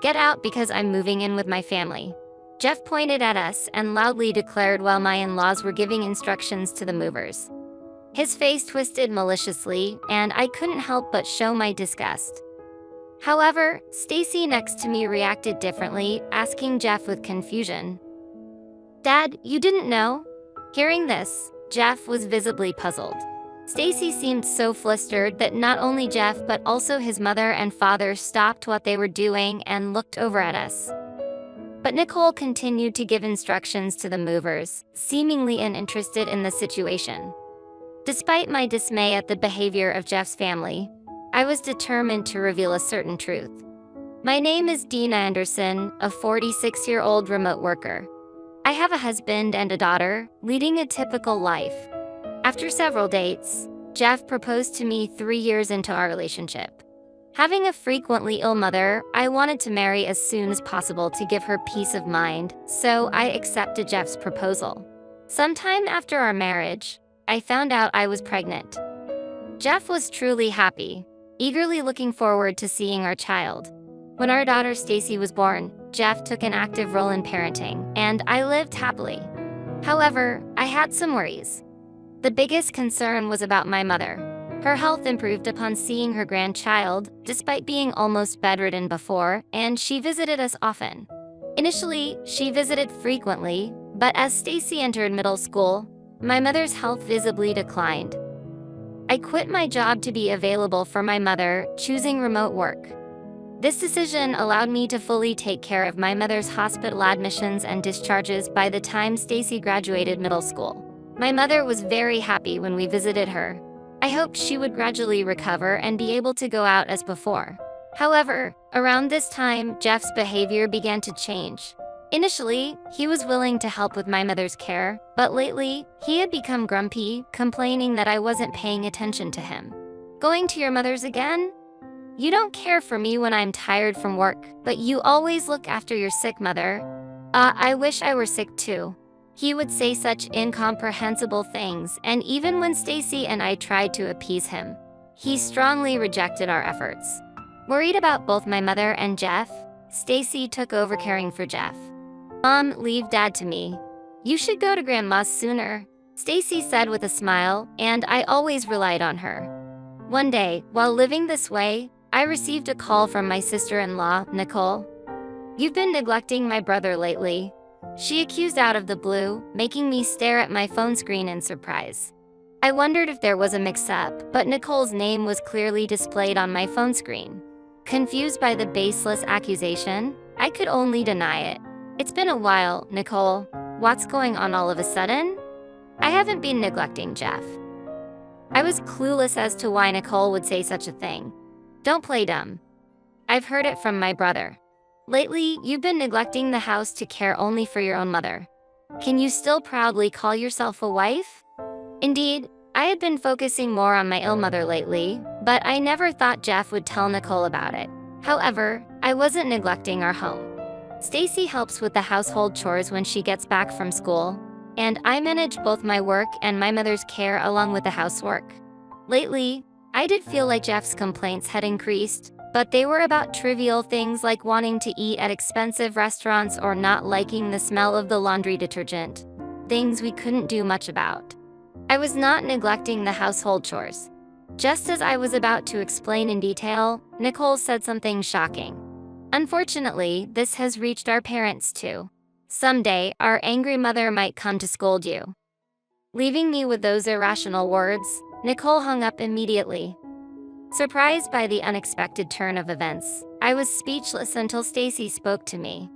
"Get out because I'm moving in with my family." Jeff pointed at us and loudly declared while my in-laws were giving instructions to the movers. His face twisted maliciously, and I couldn't help but show my disgust. However, Stacy next to me reacted differently, asking Jeff with confusion, "Dad, you didn't know?" Hearing this, Jeff was visibly puzzled. Stacy seemed so flustered that not only Jeff but also his mother and father stopped what they were doing and looked over at us. But Nicole continued to give instructions to the movers, seemingly uninterested in the situation. Despite my dismay at the behavior of Jeff's family, I was determined to reveal a certain truth. My name is Dina Anderson, a 46-year-old remote worker. I have a husband and a daughter, leading a typical life. After several dates, Jeff proposed to me 3 years into our relationship. Having a frequently ill mother, I wanted to marry as soon as possible to give her peace of mind, so I accepted Jeff's proposal. Sometime after our marriage, I found out I was pregnant. Jeff was truly happy, eagerly looking forward to seeing our child. When our daughter Stacy was born, Jeff took an active role in parenting, and I lived happily. However, I had some worries. The biggest concern was about my mother. Her health improved upon seeing her grandchild, despite being almost bedridden before, and she visited us often. Initially, she visited frequently, but as Stacy entered middle school, my mother's health visibly declined. I quit my job to be available for my mother, choosing remote work. This decision allowed me to fully take care of my mother's hospital admissions and discharges by the time Stacy graduated middle school. My mother was very happy when we visited her. I hoped she would gradually recover and be able to go out as before. However, around this time, Jeff's behavior began to change. Initially, he was willing to help with my mother's care, but lately, he had become grumpy, complaining that I wasn't paying attention to him. "Going to your mother's again? You don't care for me when I'm tired from work, but you always look after your sick mother. I wish I were sick too." He would say such incomprehensible things, and even when Stacy and I tried to appease him, he strongly rejected our efforts. Worried about both my mother and Jeff, Stacy took over caring for Jeff. "Mom, leave Dad to me. You should go to Grandma's sooner," Stacy said with a smile, and I always relied on her. One day, while living this way, I received a call from my sister-in-law, Nicole. "You've been neglecting my brother lately," she accused out of the blue, making me stare at my phone screen in surprise. I wondered if there was a mix-up, but Nicole's name was clearly displayed on my phone screen. Confused by the baseless accusation, I could only deny it. "It's been a while, Nicole. What's going on all of a sudden?" "I haven't been neglecting Jeff." I was clueless as to why Nicole would say such a thing. "Don't play dumb. I've heard it from my brother. Lately, you've been neglecting the house to care only for your own mother. Can you still proudly call yourself a wife?" Indeed, I had been focusing more on my ill mother lately, but I never thought Jeff would tell Nicole about it. However, I wasn't neglecting our home. Stacy helps with the household chores when she gets back from school, and I manage both my work and my mother's care along with the housework. Lately, I did feel like Jeff's complaints had increased, but they were about trivial things like wanting to eat at expensive restaurants or not liking the smell of the laundry detergent. Things we couldn't do much about. I was not neglecting the household chores. Just as I was about to explain in detail, Nicole said something shocking. "Unfortunately, this has reached our parents too. Someday, our angry mother might come to scold you." Leaving me with those irrational words, Nicole hung up immediately. Surprised by the unexpected turn of events, I was speechless until Stacy spoke to me.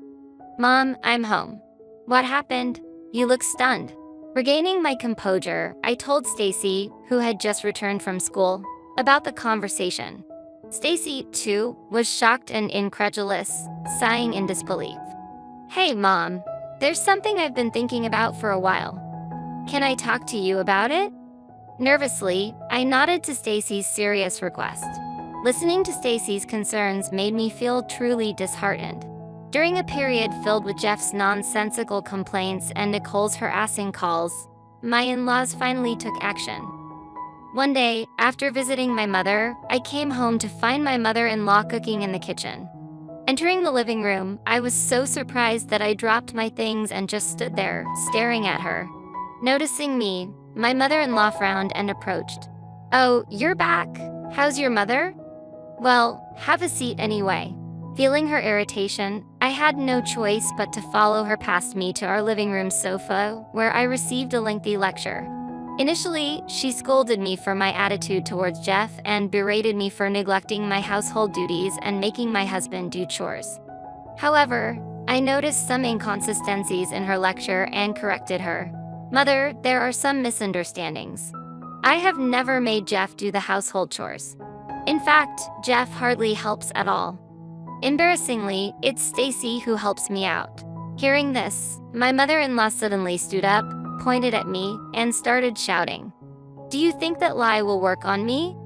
"Mom, I'm home." "What happened? You look stunned." Regaining my composure, I told Stacy, who had just returned from school, about the conversation. Stacy, too, was shocked and incredulous, sighing in disbelief. "Hey, Mom, there's something I've been thinking about for a while. Can I talk to you about it?" Nervously, I nodded to Stacy's serious request. Listening to Stacy's concerns made me feel truly disheartened. During a period filled with Jeff's nonsensical complaints and Nicole's harassing calls, my in-laws finally took action. One day, after visiting my mother, I came home to find my mother-in-law cooking in the kitchen. Entering the living room, I was so surprised that I dropped my things and just stood there, staring at her. Noticing me, my mother-in-law frowned and approached. "Oh, you're back. How's your mother?" "Well, have a seat anyway." Feeling her irritation, I had no choice but to follow her past me to our living room sofa, where I received a lengthy lecture. Initially, she scolded me for my attitude towards Jeff and berated me for neglecting my household duties and making my husband do chores. However, I noticed some inconsistencies in her lecture and corrected her. "Mother, there are some misunderstandings. I have never made Jeff do the household chores. In fact, Jeff hardly helps at all. Embarrassingly, it's Stacy who helps me out." Hearing this, my mother-in-law suddenly stood up, pointed at me, and started shouting. "Do you think that lie will work on me?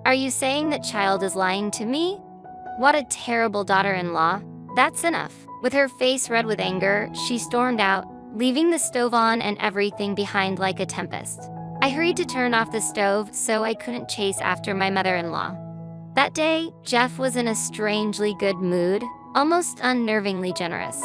Are you saying that child is lying to me? What a terrible daughter-in-law. That's enough." With her face red with anger, she stormed out, leaving the stove on and everything behind like a tempest. I hurried to turn off the stove so I couldn't chase after my mother-in-law. That day, Jeff was in a strangely good mood, almost unnervingly generous.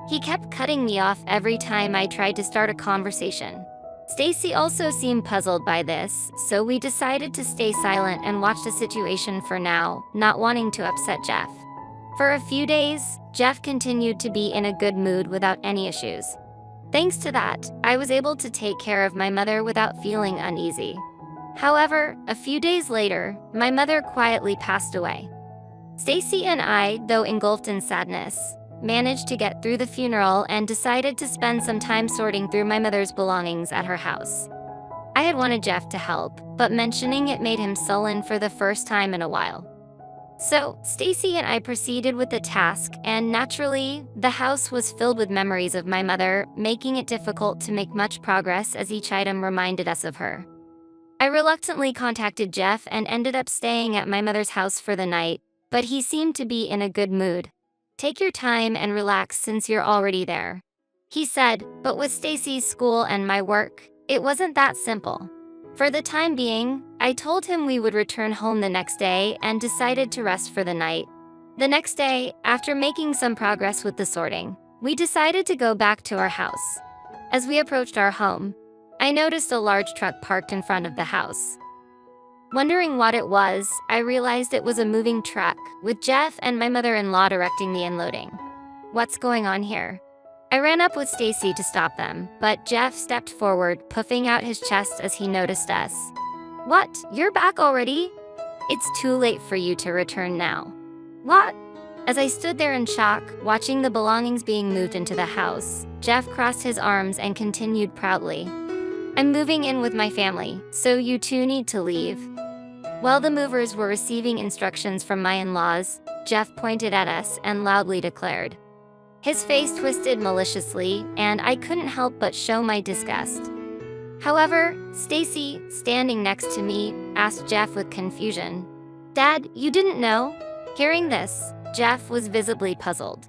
He kept cutting me off every time I tried to start a conversation. Stacy also seemed puzzled by this, so we decided to stay silent and watch the situation for now, not wanting to upset Jeff. For a few days, Jeff continued to be in a good mood without any issues. Thanks to that, I was able to take care of my mother without feeling uneasy. However, a few days later, my mother quietly passed away. Stacy and I, though engulfed in sadness, managed to get through the funeral and decided to spend some time sorting through my mother's belongings at her house. I had wanted Jeff to help, but mentioning it made him sullen for the first time in a while. So, Stacy and I proceeded with the task, and naturally, the house was filled with memories of my mother, making it difficult to make much progress as each item reminded us of her. I reluctantly contacted Jeff and ended up staying at my mother's house for the night, but he seemed to be in a good mood. "Take your time and relax since you're already there," he said, but with Stacy's school and my work, it wasn't that simple. For the time being, I told him we would return home the next day and decided to rest for the night. The next day, after making some progress with the sorting, we decided to go back to our house. As we approached our home, I noticed a large truck parked in front of the house. Wondering what it was, I realized it was a moving truck, with Jeff and my mother-in-law directing the unloading. "What's going on here?" I ran up with Stacy to stop them, but Jeff stepped forward, puffing out his chest as he noticed us. "What? You're back already? It's too late for you to return now." "What?" As I stood there in shock, watching the belongings being moved into the house, Jeff crossed his arms and continued proudly. "I'm moving in with my family, so you two need to leave." While the movers were receiving instructions from my in-laws, Jeff pointed at us and loudly declared. His face twisted maliciously, and I couldn't help but show my disgust. However, Stacy, standing next to me, asked Jeff with confusion, "Dad, you didn't know?" Hearing this, Jeff was visibly puzzled.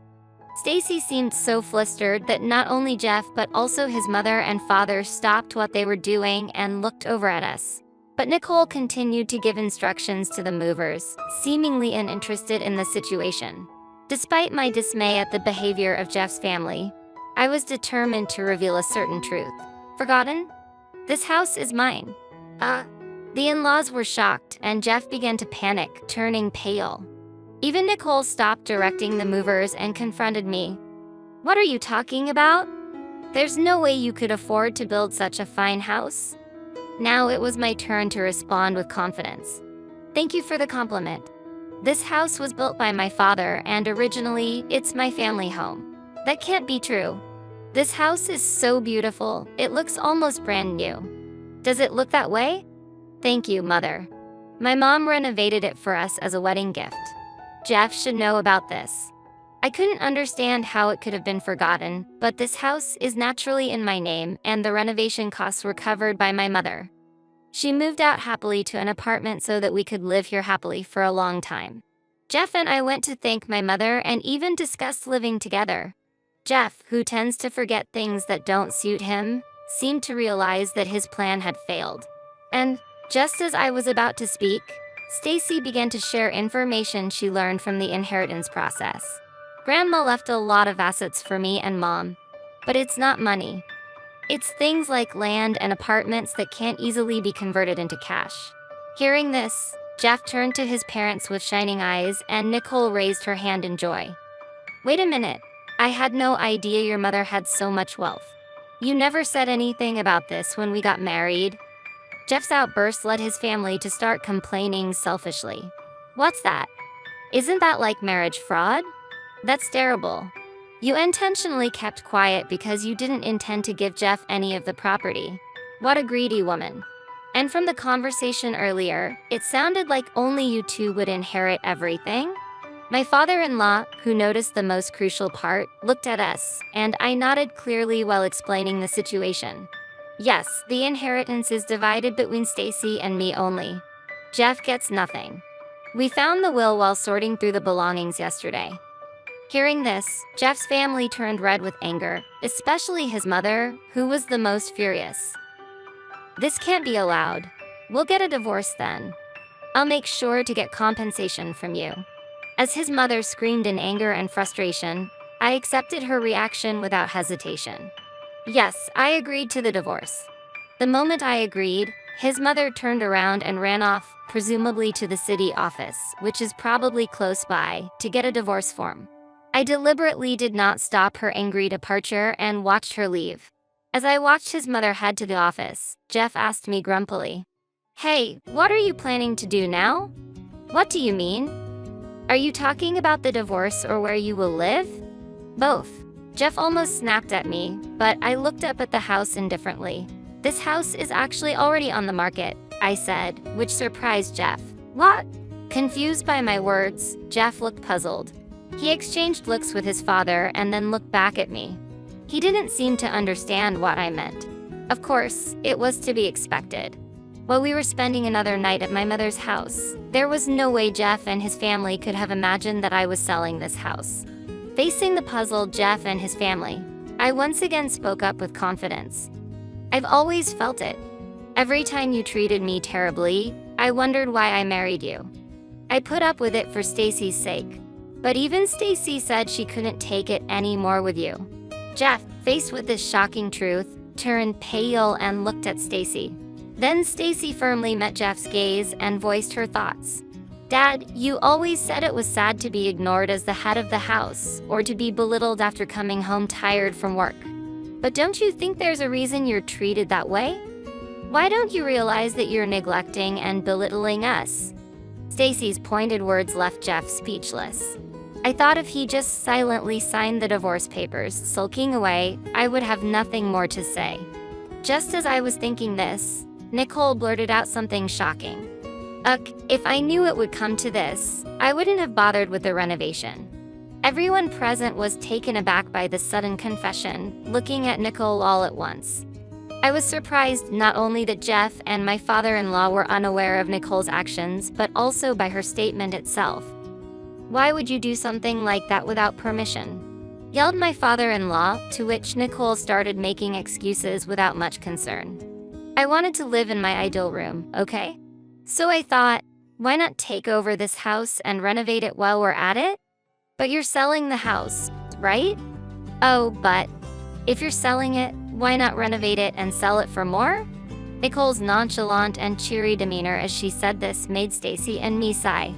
Stacy seemed so flustered that not only Jeff but also his mother and father stopped what they were doing and looked over at us. But Nicole continued to give instructions to the movers, seemingly uninterested in the situation. Despite my dismay at the behavior of Jeff's family, I was determined to reveal a certain truth. "Forgotten? This house is mine." The in-laws were shocked, and Jeff began to panic, turning pale. Even Nicole stopped directing the movers and confronted me. "What are you talking about? There's no way you could afford to build such a fine house." Now it was my turn to respond with confidence. "Thank you for the compliment. This house was built by my father, and originally, it's my family home." "That can't be true. This house is so beautiful, it looks almost brand new." "Does it look that way?" "Thank you, Mother. My mom renovated it for us as a wedding gift. Jeff should know about this." I couldn't understand how it could have been forgotten, but this house is naturally in my name, and the renovation costs were covered by my mother. She moved out happily to an apartment so that we could live here happily for a long time. Jeff and I went to thank my mother and even discussed living together. Jeff, who tends to forget things that don't suit him, seemed to realize that his plan had failed. And just as I was about to speak, Stacy began to share information she learned from the inheritance process. Grandma left a lot of assets for me and Mom, but it's not money. It's things like land and apartments that can't easily be converted into cash. Hearing this, Jeff turned to his parents with shining eyes, and Nicole raised her hand in joy. Wait a minute. I had no idea your mother had so much wealth. You never said anything about this when we got married. Jeff's outburst led his family to start complaining selfishly. What's that? Isn't that like marriage fraud? That's terrible. You intentionally kept quiet because you didn't intend to give Jeff any of the property. What a greedy woman. And from the conversation earlier, it sounded like only you two would inherit everything. My father-in-law, who noticed the most crucial part, looked at us, and I nodded clearly while explaining the situation. Yes, the inheritance is divided between Stacy and me only. Jeff gets nothing. We found the will while sorting through the belongings yesterday. Hearing this, Jeff's family turned red with anger, especially his mother, who was the most furious. This can't be allowed. We'll get a divorce then. I'll make sure to get compensation from you. As his mother screamed in anger and frustration, I accepted her reaction without hesitation. Yes, I agreed to the divorce. The moment I agreed, his mother turned around and ran off, presumably to the city office, which is probably close by, to get a divorce form. I deliberately did not stop her angry departure and watched her leave. As I watched his mother head to the office, Jeff asked me grumpily, "Hey, what are you planning to do now?" "What do you mean? Are you talking about the divorce or where you will live?" "Both." Jeff almost snapped at me, but I looked up at the house indifferently. "This house is actually already on the market," I said, which surprised Jeff. "What?" Confused by my words, Jeff looked puzzled. He exchanged looks with his father and then looked back at me. He didn't seem to understand what I meant. Of course, it was to be expected. While we were spending another night at my mother's house, there was no way Jeff and his family could have imagined that I was selling this house. Facing the puzzled Jeff and his family, I once again spoke up with confidence. "I've always felt it. Every time you treated me terribly, I wondered why I married you. I put up with it for Stacy's sake. But even Stacy said she couldn't take it anymore with you." Jeff, faced with this shocking truth, turned pale and looked at Stacy. Then Stacy firmly met Jeff's gaze and voiced her thoughts. "Dad, you always said it was sad to be ignored as the head of the house, or to be belittled after coming home tired from work. But don't you think there's a reason you're treated that way? Why don't you realize that you're neglecting and belittling us?" Stacy's pointed words left Jeff speechless. I thought if he just silently signed the divorce papers, sulking away, I would have nothing more to say. Just as I was thinking this, Nicole blurted out something shocking. If I knew it would come to this, I wouldn't have bothered with the renovation." Everyone present was taken aback by the sudden confession, looking at Nicole all at once. I was surprised not only that Jeff and my father-in-law were unaware of Nicole's actions, but also by her statement itself. "Why would you do something like that without permission?" yelled my father-in-law, to which Nicole started making excuses without much concern. "I wanted to live in my ideal room, okay? So I thought, why not take over this house and renovate it while we're at it? But you're selling the house, right? Oh, but if you're selling it, why not renovate it and sell it for more?" Nicole's nonchalant and cheery demeanor as she said this made Stacy and me sigh.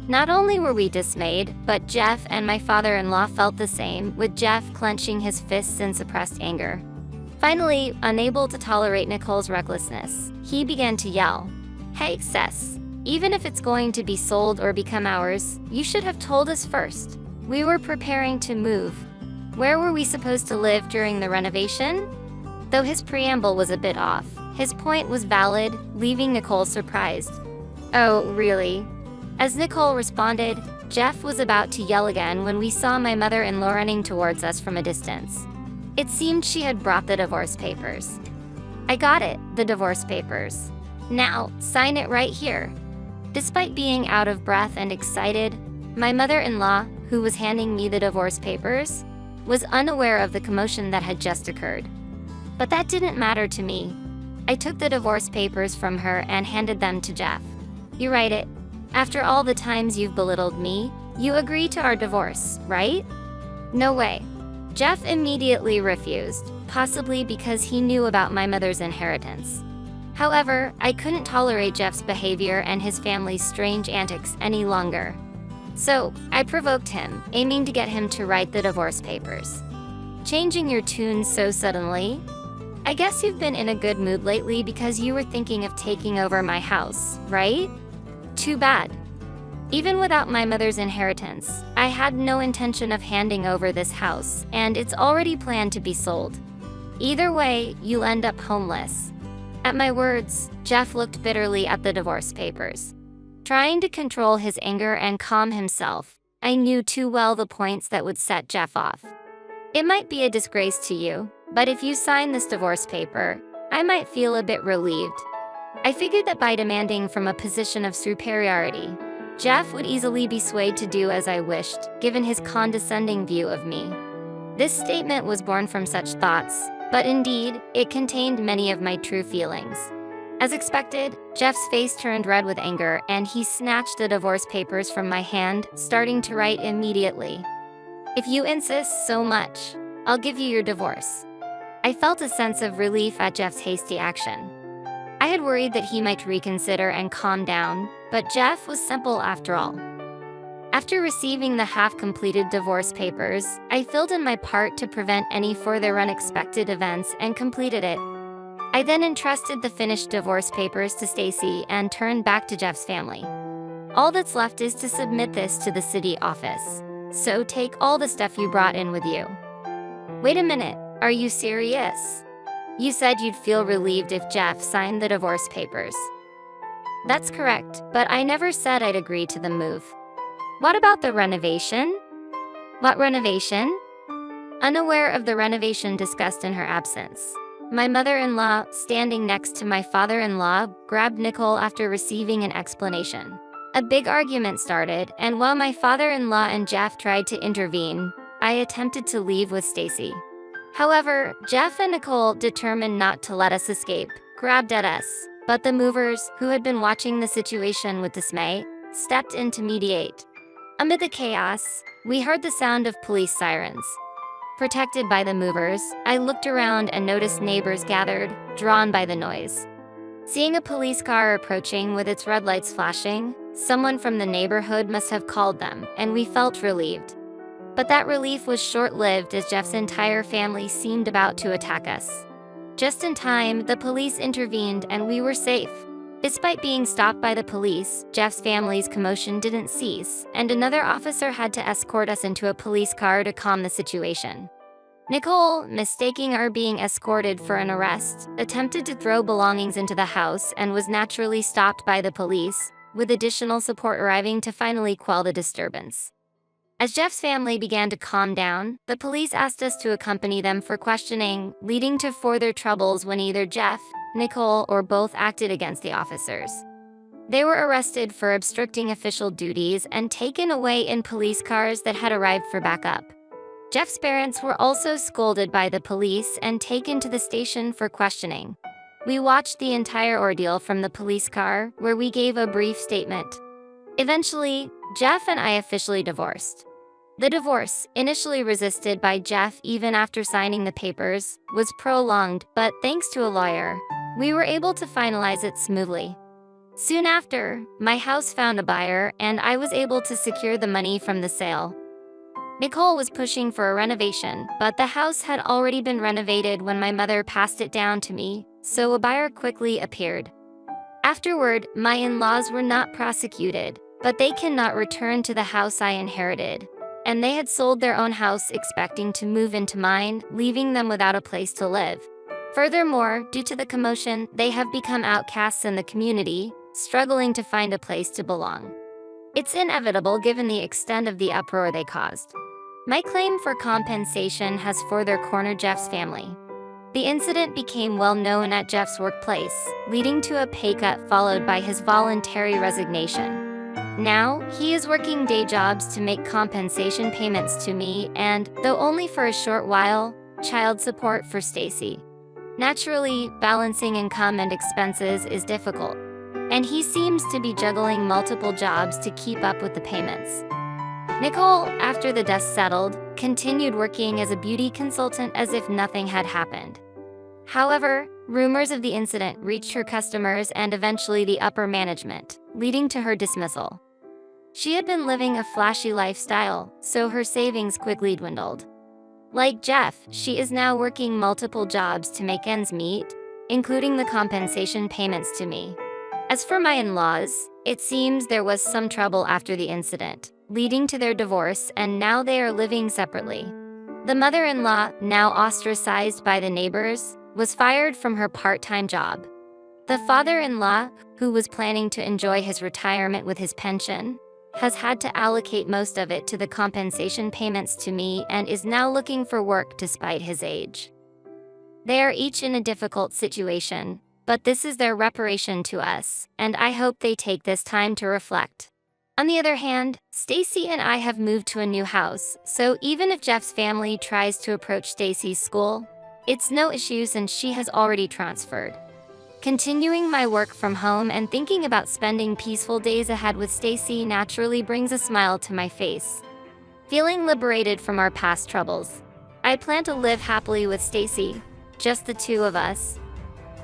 Not only were we dismayed, but Jeff and my father-in-law felt the same, with Jeff clenching his fists in suppressed anger. Finally, unable to tolerate Nicole's recklessness, he began to yell, "Hey, Cess, even if it's going to be sold or become ours, you should have told us first. We were preparing to move. Where were we supposed to live during the renovation?" Though his preamble was a bit off, his point was valid, leaving Nicole surprised. "Oh, really?" As Nicole responded, Jeff was about to yell again when we saw my mother-in-law running towards us from a distance. It seemed she had brought the divorce papers. "I got it, the divorce papers. Now, sign it right here." Despite being out of breath and excited, my mother-in-law, who was handing me the divorce papers, was unaware of the commotion that had just occurred. But that didn't matter to me. I took the divorce papers from her and handed them to Jeff. "You write it. After all the times you've belittled me, you agree to our divorce, right? No way. Jeff immediately refused, possibly because he knew about my mother's inheritance. However, I couldn't tolerate Jeff's behavior and his family's strange antics any longer. So, I provoked him, aiming to get him to write the divorce papers. Changing your tune so suddenly? I guess you've been in a good mood lately because you were thinking of taking over my house, right? Too bad. Even without my mother's inheritance, I had no intention of handing over this house, and it's already planned to be sold. Either way, you'll end up homeless. At my words, Jeff looked bitterly at the divorce papers. Trying to control his anger and calm himself, I knew too well the points that would set Jeff off. It might be a disgrace to you, but if you sign this divorce paper, I might feel a bit relieved. I figured that by demanding from a position of superiority, Jeff would easily be swayed to do as I wished, given his condescending view of me. This statement was born from such thoughts, but indeed, it contained many of my true feelings. As expected, Jeff's face turned red with anger, and he snatched the divorce papers from my hand, starting to write immediately. If you insist so much, I'll give you your divorce. I felt a sense of relief at Jeff's hasty action. I had worried that he might reconsider and calm down, but Jeff was simple after all. After receiving the half-completed divorce papers, I filled in my part to prevent any further unexpected events and completed it. I then entrusted the finished divorce papers to Stacy and turned back to Jeff's family. All that's left is to submit this to the city office. So take all the stuff you brought in with you. Wait a minute, are you serious? You said you'd feel relieved if Jeff signed the divorce papers. That's correct, but I never said I'd agree to the move. What about the renovation? What renovation? Unaware of the renovation discussed in her absence, my mother-in-law, standing next to my father-in-law, grabbed Nicole after receiving an explanation. A big argument started, and while my father-in-law and Jeff tried to intervene, I attempted to leave with Stacy. However, Jeff and Nicole, determined not to let us escape, grabbed at us, but the movers, who had been watching the situation with dismay, stepped in to mediate. Amid the chaos, we heard the sound of police sirens. Protected by the movers, I looked around and noticed neighbors gathered, drawn by the noise. Seeing a police car approaching with its red lights flashing, someone from the neighborhood must have called them, and we felt relieved. But that relief was short-lived as Jeff's entire family seemed about to attack us. Just in time, the police intervened and we were safe. Despite being stopped by the police, Jeff's family's commotion didn't cease, and another officer had to escort us into a police car to calm the situation. Nicole, mistaking our being escorted for an arrest, attempted to throw belongings into the house and was naturally stopped by the police, with additional support arriving to finally quell the disturbance. As Jeff's family began to calm down, the police asked us to accompany them for questioning, leading to further troubles when either Jeff, Nicole, or both acted against the officers. They were arrested for obstructing official duties and taken away in police cars that had arrived for backup. Jeff's parents were also scolded by the police and taken to the station for questioning. We watched the entire ordeal from the police car, where we gave a brief statement. Eventually, Jeff and I officially divorced. The divorce, initially resisted by Jeff even after signing the papers, was prolonged, but thanks to a lawyer, we were able to finalize it smoothly. Soon after, my house found a buyer and I was able to secure the money from the sale. Nicole was pushing for a renovation, but the house had already been renovated when my mother passed it down to me, so a buyer quickly appeared. Afterward, my in-laws were not prosecuted, but they cannot return to the house I inherited, and they had sold their own house expecting to move into mine, leaving them without a place to live. Furthermore, due to the commotion, they have become outcasts in the community, struggling to find a place to belong. It's inevitable given the extent of the uproar they caused. My claim for compensation has further cornered Jeff's family. The incident became well known at Jeff's workplace, leading to a pay cut followed by his voluntary resignation. Now, he is working day jobs to make compensation payments to me and, though only for a short while, child support for Stacy. Naturally, balancing income and expenses is difficult. and he seems to be juggling multiple jobs to keep up with the payments. Nicole, after the dust settled, continued working as a beauty consultant as if nothing had happened. However, rumors of the incident reached her customers and eventually the upper management, leading to her dismissal. She had been living a flashy lifestyle, so her savings quickly dwindled. Like Jeff, she is now working multiple jobs to make ends meet, including the compensation payments to me. As for my in-laws, it seems there was some trouble after the incident, leading to their divorce, and now they are living separately. The mother-in-law, now ostracized by the neighbors, was fired from her part-time job. The father-in-law, who was planning to enjoy his retirement with his pension, has had to allocate most of it to the compensation payments to me and is now looking for work despite his age. They are each in a difficult situation, but this is their reparation to us, and I hope they take this time to reflect. On the other hand, Stacy and I have moved to a new house, so even if Jeff's family tries to approach Stacy's school, it's no issue since she has already transferred. Continuing my work from home and thinking about spending peaceful days ahead with Stacy naturally brings a smile to my face. Feeling liberated from our past troubles, I plan to live happily with Stacy, just the two of us,